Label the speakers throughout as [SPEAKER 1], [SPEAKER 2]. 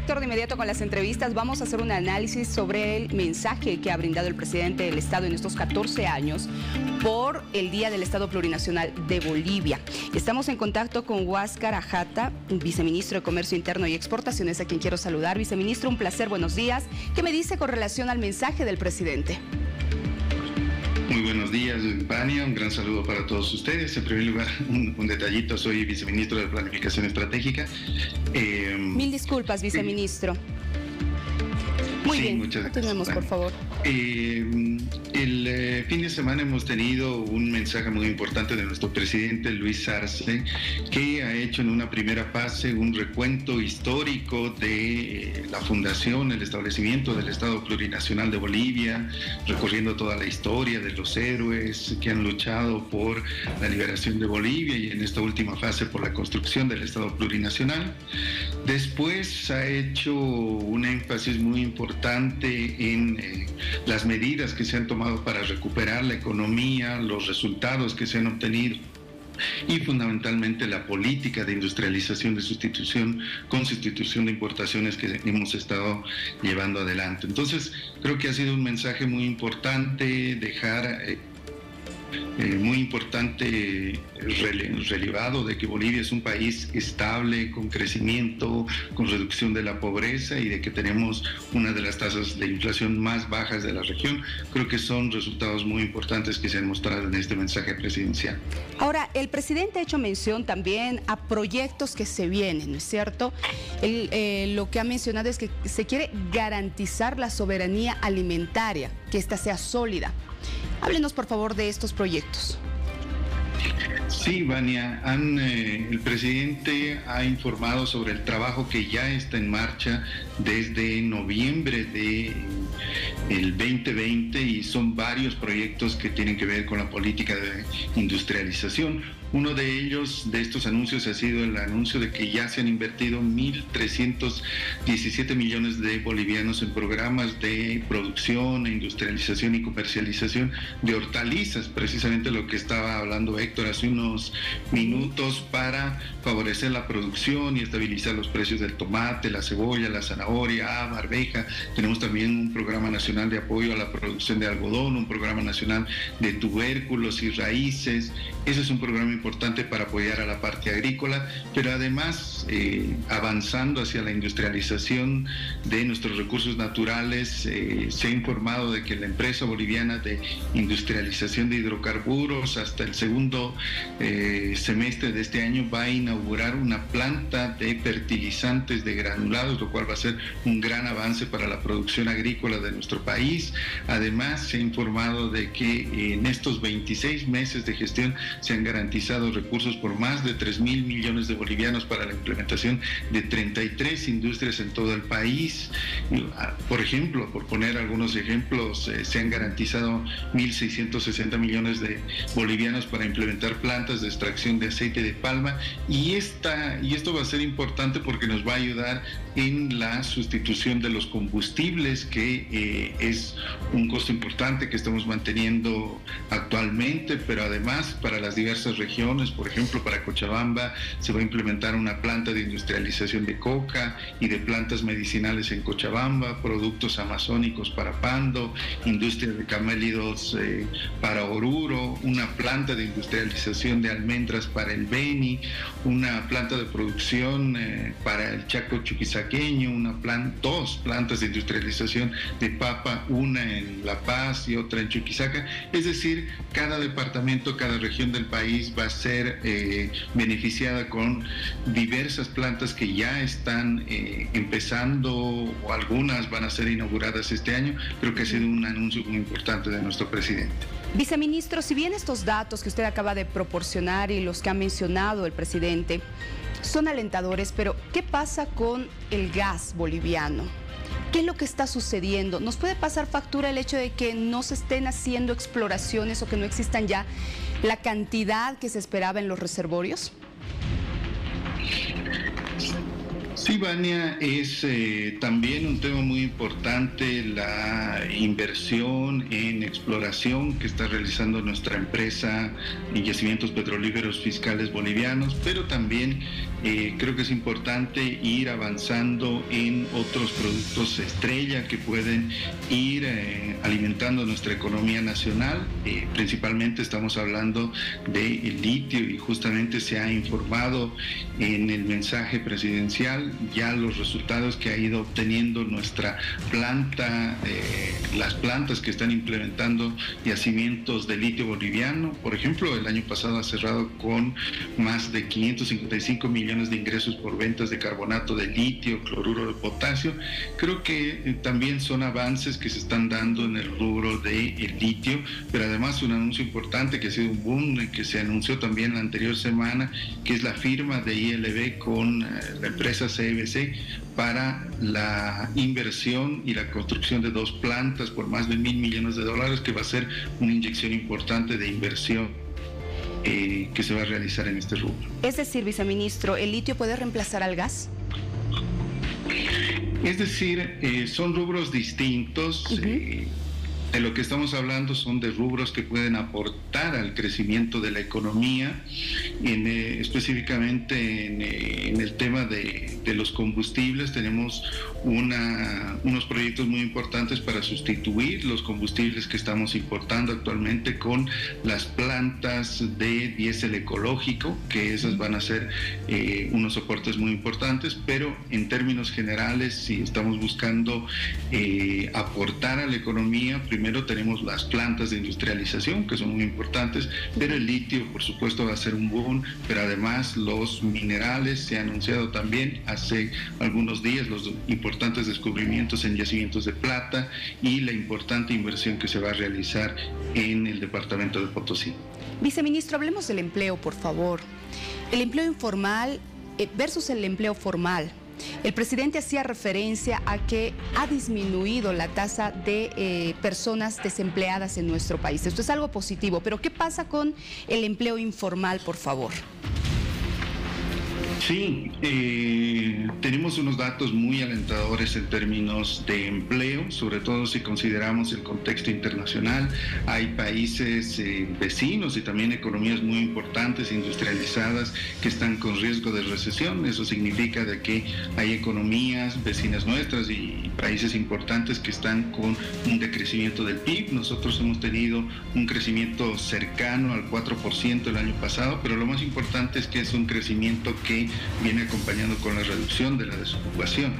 [SPEAKER 1] Héctor, de inmediato con las entrevistas vamos a hacer un análisis sobre el mensaje que ha brindado el presidente del Estado en estos 14 años por el Día del Estado Plurinacional de Bolivia. Estamos en contacto con Huáscar Ajata, viceministro de Comercio Interno y Exportaciones, a quien quiero saludar. Viceministro, un placer, buenos días. ¿Qué me dice con relación al mensaje del presidente?
[SPEAKER 2] Muy buenos días, Vania. Un gran saludo para todos ustedes. En primer lugar, un detallito, soy viceministro de Planificación Estratégica.
[SPEAKER 1] Mil disculpas, viceministro. Muy bien, continuemos, por favor.
[SPEAKER 2] El fin de semana hemos tenido un mensaje muy importante de nuestro presidente Luis Arce, que ha hecho en una primera fase un recuento histórico de la fundación, el establecimiento del Estado Plurinacional de Bolivia, recorriendo toda la historia de los héroes que han luchado por la liberación de Bolivia y en esta última fase por la construcción del Estado Plurinacional. Después ha hecho un énfasis muy importante en las medidas que se han tomado para recuperar la economía, los resultados que se han obtenido y fundamentalmente la política de industrialización de sustitución con sustitución de importaciones que hemos estado llevando adelante. Entonces, creo que ha sido un mensaje muy importante dejar muy importante relevado de que Bolivia es un país estable, con crecimiento, con reducción de la pobreza y de que tenemos una de las tasas de inflación más bajas de la región. Creo que son resultados muy importantes que se han mostrado en este mensaje presidencial.
[SPEAKER 1] Ahora, el presidente ha hecho mención también a proyectos que se vienen, ¿no es cierto? Lo que ha mencionado es que se quiere garantizar la soberanía alimentaria, que ésta sea sólida. Háblenos, por favor, de estos proyectos.
[SPEAKER 2] Sí, Vania, el presidente ha informado sobre el trabajo que ya está en marcha desde noviembre del 2020 y son varios proyectos que tienen que ver con la política de industrialización. Uno de ellos, de estos anuncios, ha sido el anuncio de que ya se han invertido 1.317 millones de bolivianos en programas de producción, industrialización y comercialización de hortalizas, precisamente lo que estaba hablando Héctor hace unos minutos, para favorecer la producción y estabilizar los precios del tomate, la cebolla, la zanahoria, haba, arveja. Tenemos también un programa nacional de apoyo a la producción de algodón, un programa nacional de tubérculos y raíces. Ese es un programa importante para apoyar a la parte agrícola, pero además avanzando hacia la industrialización de nuestros recursos naturales. Se ha informado de que la empresa boliviana de industrialización de hidrocarburos hasta el segundo semestre de este año va a inaugurar una planta de fertilizantes de granulados, lo cual va a ser un gran avance para la producción agrícola de nuestro país. Además, se ha informado de que en estos 26 meses de gestión se han garantizado recursos por más de 3.000 millones de bolivianos para la implementación de 33 industrias en todo el país. Por ejemplo, por poner algunos ejemplos, se han garantizado 1.660 millones de bolivianos para implementar plantas de extracción de aceite de palma y esto va a ser importante porque nos va a ayudar en la sustitución de los combustibles, que es un costo importante que estamos manteniendo actualmente, pero además para las diversas regiones, por ejemplo, para Cochabamba se va a implementar una planta de industrialización de coca y de plantas medicinales en Cochabamba, productos amazónicos para Pando, industria de camélidos para Oruro, una planta de industrialización de almendras para el Beni, una planta de producción para el Chaco chuquisaqueño, dos plantas de industrialización de papa, una en La Paz y otra en Chuquisaca. Es decir, cada departamento, cada región del país va a ser beneficiada con diversas plantas que ya están empezando, o algunas van a ser inauguradas este año. Creo que ha sido un anuncio muy importante de nuestro presidente.
[SPEAKER 1] Viceministro, si bien estos datos que usted acaba de proporcionar y los que ha mencionado el presidente son alentadores, pero ¿qué pasa con el gas boliviano? ¿Qué es lo que está sucediendo? ¿Nos puede pasar factura el hecho de que no se estén haciendo exploraciones o que no existan ya la cantidad que se esperaba en los reservorios?
[SPEAKER 2] Sí, Vania, es también un tema muy importante la inversión en exploración que está realizando nuestra empresa en Yacimientos Petrolíferos Fiscales Bolivianos, pero también creo que es importante ir avanzando en otros productos estrella que pueden ir alimentando nuestra economía nacional. Principalmente estamos hablando del litio y justamente se ha informado en el mensaje presidencial ya los resultados que ha ido obteniendo nuestra planta, las plantas que están implementando yacimientos de litio boliviano. Por ejemplo, el año pasado ha cerrado con más de 555 millones de ingresos por ventas de carbonato de litio, cloruro de potasio. Creo que también son avances que se están dando en el rubro del litio, pero además un anuncio importante que ha sido un boom, que se anunció también la anterior semana, que es la firma de ILB con la empresa CBC para la inversión y la construcción de 2 plantas por más de $1.000 millones, que va a ser una inyección importante de inversión que se va a realizar en este rubro.
[SPEAKER 1] Es decir, viceministro, ¿el litio puede reemplazar al gas?
[SPEAKER 2] Es decir, son rubros distintos. De lo que estamos hablando son de rubros que pueden aportar al crecimiento de la economía, específicamente en el tema de los combustibles. Tenemos unos proyectos muy importantes para sustituir los combustibles que estamos importando actualmente con las plantas de diésel ecológico, que esas van a ser unos soportes muy importantes, pero en términos generales, si estamos buscando aportar a la economía, primero tenemos las plantas de industrialización, que son muy importantes, pero el litio, por supuesto, va a ser un boom, pero además los minerales, se ha anunciado también hace algunos días los importantes descubrimientos en yacimientos de plata y la importante inversión que se va a realizar en el departamento de Potosí.
[SPEAKER 1] Viceministro, hablemos del empleo, por favor. El empleo informal versus el empleo formal. El presidente hacía referencia a que ha disminuido la tasa de personas desempleadas en nuestro país. Esto es algo positivo, pero ¿qué pasa con el empleo informal, por favor?
[SPEAKER 2] Sí, tenemos unos datos muy alentadores en términos de empleo, sobre todo si consideramos el contexto internacional. Hay países vecinos y también economías muy importantes, industrializadas, que están con riesgo de recesión. Eso significa de que hay economías vecinas nuestras y países importantes que están con un decrecimiento del PIB. Nosotros hemos tenido un crecimiento cercano al 4% el año pasado, pero lo más importante es que es un crecimiento que viene acompañando con la reducción de la desocupación.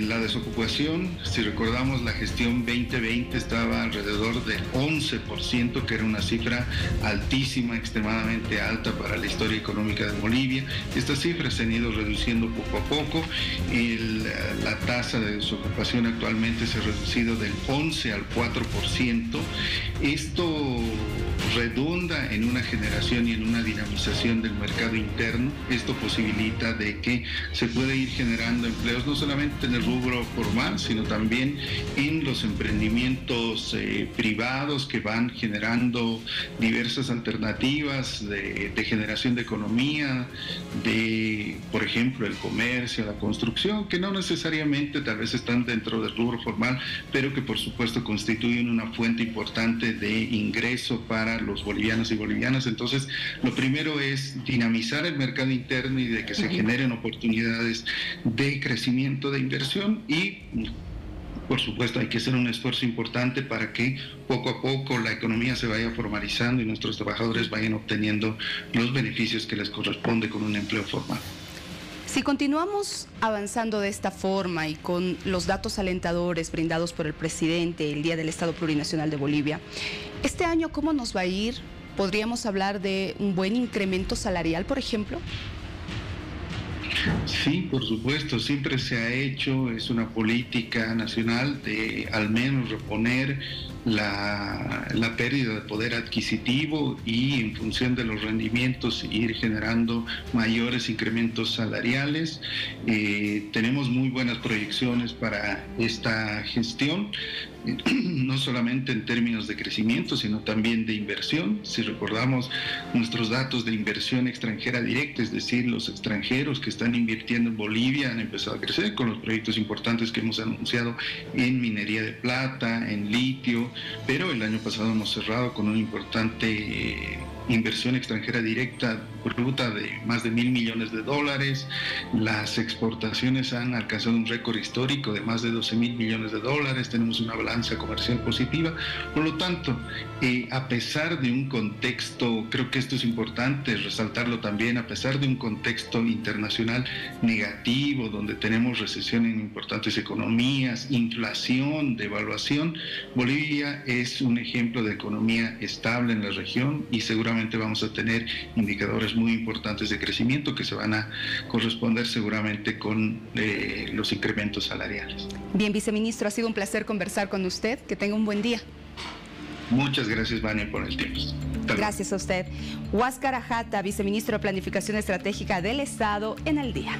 [SPEAKER 2] La desocupación, si recordamos, la gestión 2020 estaba alrededor del 11%, que era una cifra altísima, extremadamente alta para la historia económica de Bolivia. Estas cifras se han ido reduciendo poco a poco. La tasa de desocupación actualmente se ha reducido del 11 al 4%. Esto redunda en una generación y en una dinamización del mercado interno. Esto posibilita de que se puede ir generando empleos no solamente en el rubro formal, sino también en los emprendimientos privados que van generando diversas alternativas de generación de economía, por ejemplo, el comercio, la construcción, que no necesariamente tal vez están dentro del rubro formal, pero que por supuesto constituyen una fuente importante de ingreso para los bolivianos y bolivianas. Entonces, lo primero es dinamizar el mercado interno y de que se generen oportunidades de crecimiento, de inversión, y por supuesto hay que hacer un esfuerzo importante para que poco a poco la economía se vaya formalizando y nuestros trabajadores vayan obteniendo los beneficios que les corresponde con un empleo formal.
[SPEAKER 1] Si continuamos avanzando de esta forma y con los datos alentadores brindados por el presidente el Día del Estado Plurinacional de Bolivia, este año, ¿cómo nos va a ir? ¿Podríamos hablar de un buen incremento salarial, por ejemplo?
[SPEAKER 2] Sí, por supuesto, siempre se ha hecho, es una política nacional de al menos reponer la pérdida de poder adquisitivo y en función de los rendimientos ir generando mayores incrementos salariales. Tenemos muy buenas proyecciones para esta gestión, no solamente en términos de crecimiento, sino también de inversión. Si recordamos nuestros datos de inversión extranjera directa, es decir, los extranjeros que están invirtiendo en Bolivia han empezado a crecer con los proyectos importantes que hemos anunciado en minería de plata, en litio, pero el año pasado hemos cerrado con una importante inversión extranjera directa bruta de más de $1.000 millones. Las exportaciones han alcanzado un récord histórico de más de $12.000 millones. Tenemos una balanza comercial positiva. Por lo tanto, a pesar de un contexto, creo que esto es importante resaltarlo también, a pesar de un contexto internacional negativo, donde tenemos recesión en importantes economías, inflación, devaluación, Bolivia es un ejemplo de economía estable en la región y seguramente vamos a tener indicadores muy importantes de crecimiento que se van a corresponder seguramente con los incrementos salariales.
[SPEAKER 1] Bien, viceministro, ha sido un placer conversar con usted. Que tenga un buen día.
[SPEAKER 2] Muchas gracias, Vania, por el tiempo.
[SPEAKER 1] Gracias a usted. Huáscar Ajata, viceministro de Planificación Estratégica del Estado, en El Día.